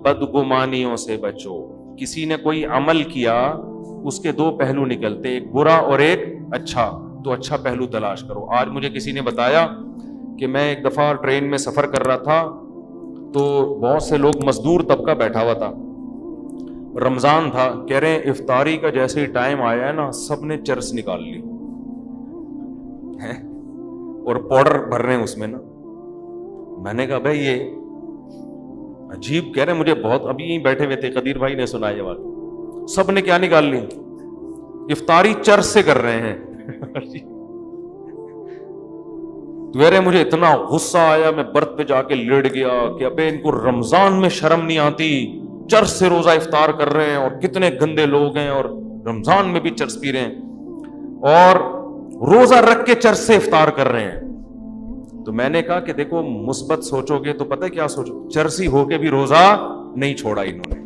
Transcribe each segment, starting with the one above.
بدگمانیوں سے بچو. کسی نے کوئی عمل کیا, اس کے دو پہلو نکلتے, ایک برا اور ایک اچھا, تو اچھا پہلو تلاش کرو. آج مجھے کسی نے بتایا کہ میں ایک دفعہ ٹرین میں سفر کر رہا تھا, تو بہت سے لوگ مزدور طبقہ بیٹھا ہوا تھا, رمضان تھا, کہہ رہے ہیں افطاری کا جیسے ہی ٹائم آیا ہے نا, سب نے چرس نکال لی اور پاؤڈر بھر رہے ہیں اس میں نا. میں نے کہا بھائی یہ عجیب, کہہ رہے ہیں مجھے بہت, ابھی یہیں بیٹھے ہوئے تھے, قدیر بھائی نے سنا یہ بات, سب نے کیا نکال لی, افطاری چرس سے کر رہے ہیں. تو کہہ رہے مجھے اتنا غصہ آیا, میں برت پہ جا کے لیٹ گیا کہ ابے ان کو رمضان میں شرم نہیں آتی, چرس سے روزہ افطار کر رہے ہیں, اور کتنے گندے لوگ ہیں, اور رمضان میں بھی چرس پی رہے ہیں, اور روزہ رکھ کے چرس سے افطار کر رہے ہیں. تو میں نے کہا کہ دیکھو مثبت سوچو گے تو پتہ کیا سوچو, چرسی ہو کے بھی روزہ نہیں چھوڑا انہوں نے.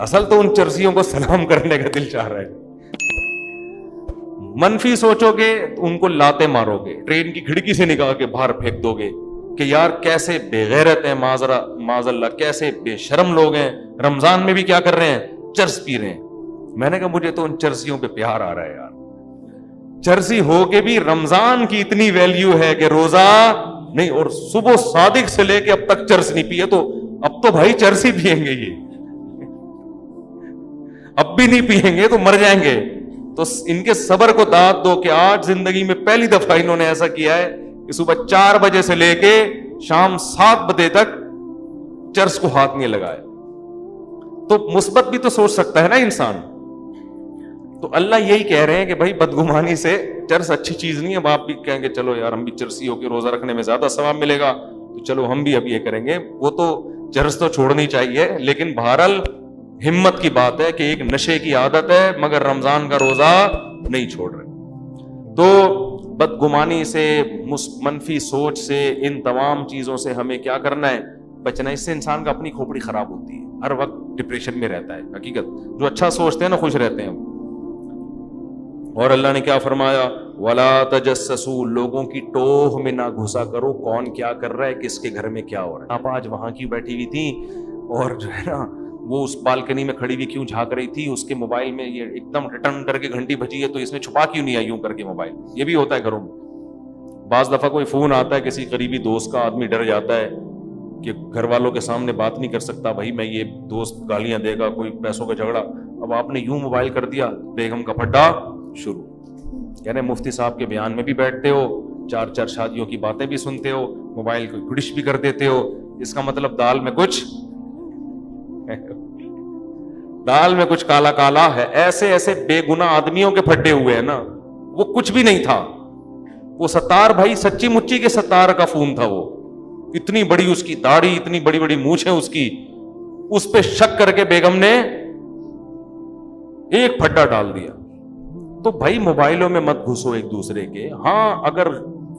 اصل تو ان چرسیوں کو سلام کرنے کا دل چاہ رہا ہے. منفی سوچو گے تو ان کو لاتے مارو گے, ٹرین کی کھڑکی سے نکال کے باہر پھینک دو گے کہ یار کیسے بے غیرت ہیں, معاذ اللہ کیسے بے شرم لوگ ہیں, رمضان میں بھی کیا کر رہے ہیں, چرس پی رہے ہیں. میں نے کہا مجھے تو ان چرسیوں پہ پیار آ رہا ہے یار, چرسی ہو کے بھی رمضان کی اتنی ویلیو ہے کہ روزہ نہیں, اور صبح صادق سے لے کے اب تک چرس نہیں پیے, تو اب تو بھائی چرسی پیئیں گے, یہ اب بھی نہیں پیئیں گے تو مر جائیں گے. تو ان کے صبر کو داد دو کہ آج زندگی میں پہلی دفعہ انہوں نے ایسا کیا ہے کہ صبح 4 بجے سے لے کے شام 7 بجے تک چرس کو ہاتھ نہیں لگایا. تو مثبت بھی تو سوچ سکتا ہے نا انسان. تو اللہ یہی کہہ رہے ہیں کہ بھائی بدگمانی سے, چرس اچھی چیز نہیں ہے. اب آپ بھی کہیں گے چلو یار ہم بھی چرسی ہو کے روزہ رکھنے میں زیادہ ثواب ملے گا, تو چلو ہم بھی اب یہ کریں گے. وہ تو چرس تو چھوڑنی چاہیے, لیکن بہرحال ہمت کی بات ہے کہ ایک نشے کی عادت ہے مگر رمضان کا روزہ نہیں چھوڑ رہے. تو بدگمانی سے, منفی سوچ سے, ان تمام چیزوں سے ہمیں کیا کرنا ہے, بچنا. اس سے انسان کا اپنی کھوپڑی خراب ہوتی ہے, ہر وقت ڈپریشن میں رہتا ہے. حقیقت جو اچھا سوچتے ہیں نا خوش رہتے ہیں. اور اللہ نے کیا فرمایا, وَلَا تَجَسَّسُوا, لوگوں کی ٹوہ میں نہ گھسا کرو, کون کیا کر رہا ہے, کس کے گھر میں کیا ہو رہا ہے. آپ آج وہاں کی بیٹھی ہوئی تھی, اور جو ہے نا وہ اس بالکنی میں کھڑی ہوئی کیوں جھانک رہی تھی, اس کے موبائل میں یہ ایک دم ریٹرن کر کے گھنٹی بجی ہے, تو اس نے چھپا کیوں نہیں آئی یوں کر کے موبائل. یہ بھی ہوتا ہے گھروں میں. بعض دفعہ کوئی فون آتا ہے کسی قریبی دوست کا, آدمی ڈر جاتا ہے کہ گھر والوں کے سامنے بات نہیں کر سکتا, بھائی میں یہ دوست گالیاں دے گا, کوئی پیسوں کا جھگڑا. اب آپ نے یوں موبائل کر دیا, بیگم کا پھڈا شروع. یعنی مفتی صاحب کے بیان میں بھی بیٹھتے ہو, 4 شادیوں کی باتیں بھی سنتے ہو, موبائل کو گڑش بھی کر دیتے ہو. اس کا مطلب دال میں کچھ کالا کالا ہے. ایسے ایسے بے گناہ آدمیوں کے پھڈے ہوئے ہیں نا, وہ کچھ بھی نہیں تھا. وہ ستار بھائی سچی مچی کے ستار کا فون تھا. وہ اتنی بڑی اس کی داڑھی, اتنی بڑی بڑی مونچھیں اس کی, اس پہ شک کر کے بیگم نے ایک پھڈا ڈال دیا. تو بھائی موبائلوں میں مت گھسو ایک دوسرے کے. ہاں اگر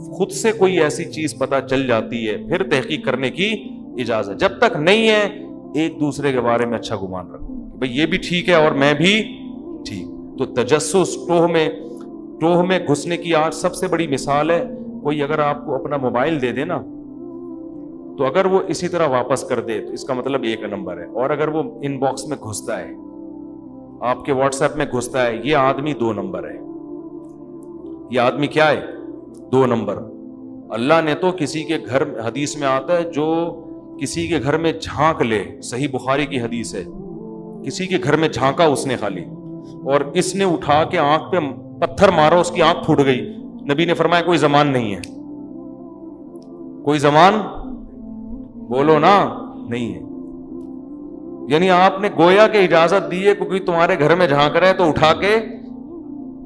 خود سے کوئی ایسی چیز پتہ چل جاتی ہے پھر تحقیق کرنے کی اجازت. جب تک نہیں ہے ایک دوسرے کے بارے میں اچھا گمان رکھو, بھئی یہ بھی ٹھیک ہے اور میں بھی ٹھیک. تو تجسس, ٹوہ میں گھسنے کی آج سب سے بڑی مثال ہے. کوئی اگر آپ کو اپنا موبائل دے دے نا, تو اگر وہ اسی طرح واپس کر دے تو اس کا مطلب 1 نمبر ہے. اور اگر وہ ان باکس میں گھستا ہے, آپ کے واٹس ایپ میں گھستا ہے, یہ آدمی 2 نمبر ہے. یہ آدمی کیا ہے, 2 نمبر. اللہ نے تو کسی کے گھر, حدیث میں آتا ہے جو کسی کے گھر میں جھانک لے, صحیح بخاری کی حدیث ہے, کسی کے گھر میں جھانکا اس نے خالی, اور اس نے اٹھا کے آنکھ پہ پتھر مارا, اس کی آنکھ پھوٹ گئی. نبی نے فرمایا کوئی زمان نہیں ہے, کوئی زمان بولو نا نہیں ہے. یعنی آپ نے گویا کہ اجازت دی ہے, کیونکہ تمہارے گھر میں جھانک رہا ہے تو اٹھا کے,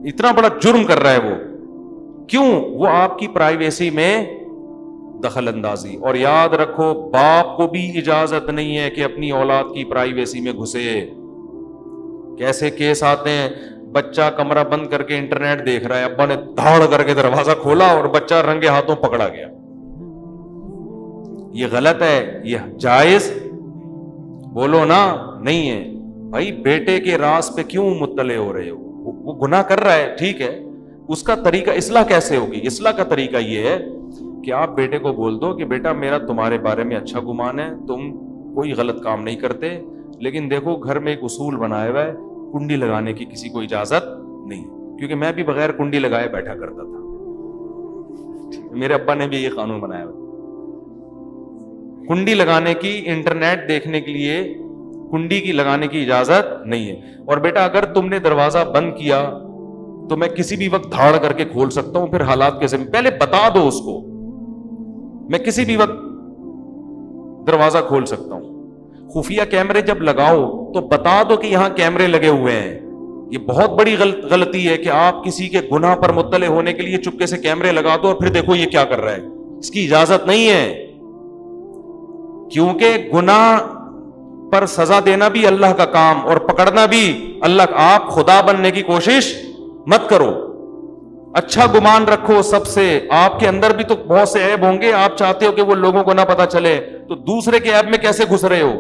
اتنا بڑا جرم کر رہا ہے وہ. کیوں؟ وہ آپ کی پرائیویسی میں دخل اندازی. اور یاد رکھو باپ کو بھی اجازت نہیں ہے کہ اپنی اولاد کی پرائیویسی میں گھسے. کیسے کیس آتے ہیں, بچہ کمرہ بند کر کے انٹرنیٹ دیکھ رہا ہے, ابا نے دھاڑ کر کے دروازہ کھولا اور بچہ رنگے ہاتھوں پکڑا گیا. یہ غلط ہے, یہ جائز بولو نا نہیں ہے. بھائی بیٹے کے راز پہ کیوں مطلع ہو رہے ہو؟ وہ گناہ کر رہا ہے, ٹھیک ہے, اس کا طریقہ اصلاح کیسے ہوگی؟ اصلاح کا طریقہ یہ ہے کہ آپ بیٹے کو بول دو کہ بیٹا میرا تمہارے بارے میں اچھا گمان ہے, تم کوئی غلط کام نہیں کرتے. لیکن دیکھو گھر میں ایک اصول بنایا ہوا ہے, کنڈی لگانے کی کسی کو اجازت نہیں, کیونکہ میں بھی بغیر کنڈی لگائے بیٹھا کرتا تھا. میرے ابا نے بھی یہ قانون بنایا ہوا, کنڈی لگانے کی, انٹرنیٹ دیکھنے کے لیے کنڈی کی لگانے کی اجازت نہیں ہے. اور بیٹا اگر تم نے دروازہ بند کیا تو میں کسی بھی وقت دھاڑ کر کے کھول سکتا ہوں, پھر حالات کیسے, پہلے بتا دو اس کو, میں کسی بھی وقت دروازہ کھول سکتا ہوں. خفیہ کیمرے جب لگاؤ تو بتا دو کہ یہاں کیمرے لگے ہوئے ہیں. یہ بہت بڑی غلطی ہے کہ آپ کسی کے گناہ پر مطلع ہونے کے لیے چپکے سے کیمرے لگا دو اور پھر دیکھو یہ کیا کر رہا ہے. اس کی اجازت نہیں ہے, کیونکہ گناہ پر سزا دینا بھی اللہ کا کام اور پکڑنا بھی اللہ. آپ خدا بننے کی کوشش مت کرو, اچھا گمان رکھو سب سے. آپ کے اندر بھی تو بہت سے عیب ہوں گے, آپ چاہتے ہو کہ وہ لوگوں کو نہ پتا چلے, تو دوسرے کے عیب میں کیسے گھس رہے ہو.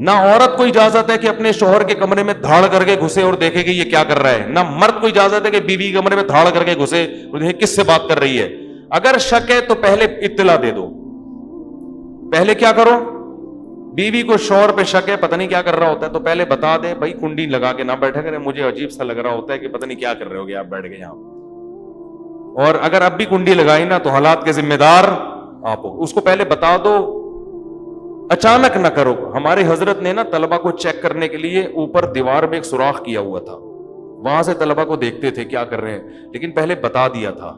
نہ عورت کو اجازت ہے کہ اپنے شوہر کے کمرے میں دھاڑ کر کے گھسے اور دیکھے کہ یہ کیا کر رہا ہے, نہ مرد کو اجازت ہے کہ بیوی کے کمرے میں دھاڑ کر کے گھسے اور دیکھے کس سے بات کر رہی ہے. اگر شک ہے تو پہلے اطلاع دے دو. پہلے کیا کرو, بیوی کو شوہر پہ شک ہے, پتہ نہیں کیا کر رہا ہوتا ہے, تو پہلے بتا دے بھائی کنڈی لگا کے نہ بیٹھا کرے, مجھے عجیب سا لگ رہا ہوتا ہے کہ پتہ نہیں کیا کر رہے ہوگے آپ بیٹھ گئے یہاں. اور اگر اب بھی کنڈی لگائی نا تو حالات کے ذمہ دار آپ ہو. اس کو پہلے بتا دو, اچانک نہ کرو. ہمارے حضرت نے نا طلبہ کو چیک کرنے کے لیے اوپر دیوار میں ایک سوراخ کیا ہوا تھا, وہاں سے طلبہ کو دیکھتے تھے کیا کر رہے ہیں, لیکن پہلے بتا دیا تھا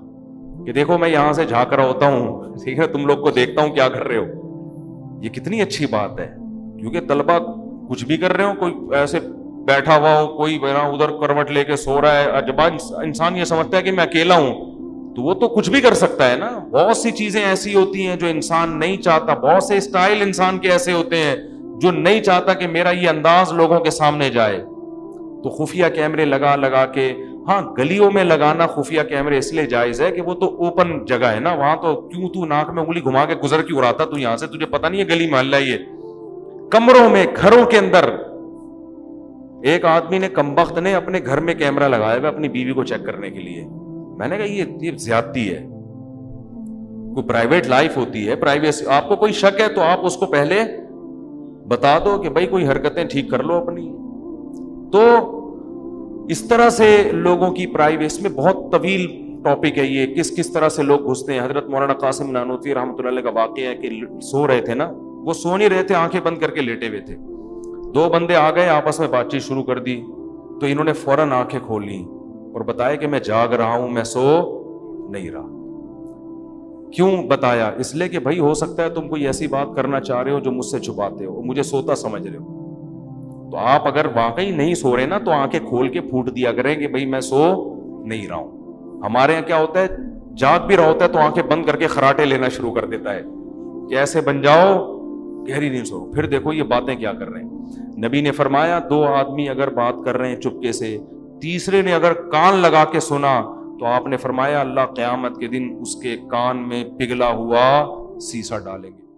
کہ دیکھو میں یہاں سے جھانک رہا ہوتا ہوں, ٹھیک ہے, تم لوگ کو دیکھتا ہوں کیا کر رہے ہو. یہ کتنی اچھی بات ہے, کیونکہ طلبہ کچھ بھی کر رہے ہو, کوئی ایسے بیٹھا ہوا ہو, کوئی ادھر کروٹ لے کے سو رہا ہے, جب انسان یہ سمجھتا ہے کہ میں اکیلا ہوں تو وہ تو کچھ بھی کر سکتا ہے نا. بہت سی چیزیں ایسی ہوتی ہیں جو انسان نہیں چاہتا, بہت سے اسٹائل انسان کے ایسے ہوتے ہیں جو نہیں چاہتا کہ میرا یہ انداز لوگوں کے سامنے جائے. تو خفیہ کیمرے لگا کے, ہاں گلیوں میں لگانا خفیہ کیمرے اس لیے جائز ہے کہ وہ تو اوپن جگہ ہے نا, وہاں تو کیوں تو ناک میں انگلی گھما کے گزر کیوں رہا تھا, تو یہاں سے تجھے پتہ نہیں ہے گلی محلہ. یہ کمروں میں, گھروں کے اندر, ایک آدمی نے کمبخت نے اپنے گھر میں کیمرہ لگایا ہوا اپنی بیوی کو چیک کرنے کے لیے. میں نے کہا یہ زیادتی ہے, کوئی پرائیویٹ لائف ہوتی ہے, پرائیویسی. آپ کو کوئی شک ہے تو آپ اس کو پہلے بتا دو کہ بھائی کوئی حرکتیں ٹھیک کر لو اپنی. تو اس طرح سے لوگوں کی پرائیویسی میں بہت طویل ٹاپک ہے یہ, کس طرح سے لوگ گھستے ہیں. حضرت مولانا قاسم نانوتوی رحمۃ اللہ علیہ کا واقعہ ہے کہ سو رہے تھے نا, وہ سو نہیں رہے تھے, آنکھیں بند کر کے لیٹے ہوئے تھے. دو بندے آ گئے, آپس میں بات چیت شروع کر دی, تو انہوں نے فوراً آنکھیں کھول لی اور بتایا کہ میں جاگ رہا ہوں, میں سو نہیں رہا. کیوں بتایا؟ اس لیے کہ بھائی ہو سکتا ہے تم کوئی ایسی بات کرنا چاہ رہے ہو جو مجھ سے چھپاتے ہو, مجھے سوتا سمجھ رہے ہو. تو آپ اگر واقعی نہیں سو رہے نا تو آنکھیں کھول کے پھوٹ دیا کریں کہ بھائی میں سو نہیں رہا ہوں. ہمارے یہاں کیا ہوتا ہے, جاگ بھی رہا ہوتا ہے تو آنکھیں بند کر کے خراٹے لینا شروع کر دیتا ہے کہ ایسے بن جاؤ گہری نہیں سو. پھر دیکھو یہ باتیں کیا کر رہے ہیں. نبی نے فرمایا دو آدمی اگر بات کر رہے ہیں چپکے سے, تیسرے نے اگر کان لگا کے سنا تو آپ نے فرمایا اللہ قیامت کے دن اس کے کان میں پگھلا ہوا سیسا ڈالیں گے.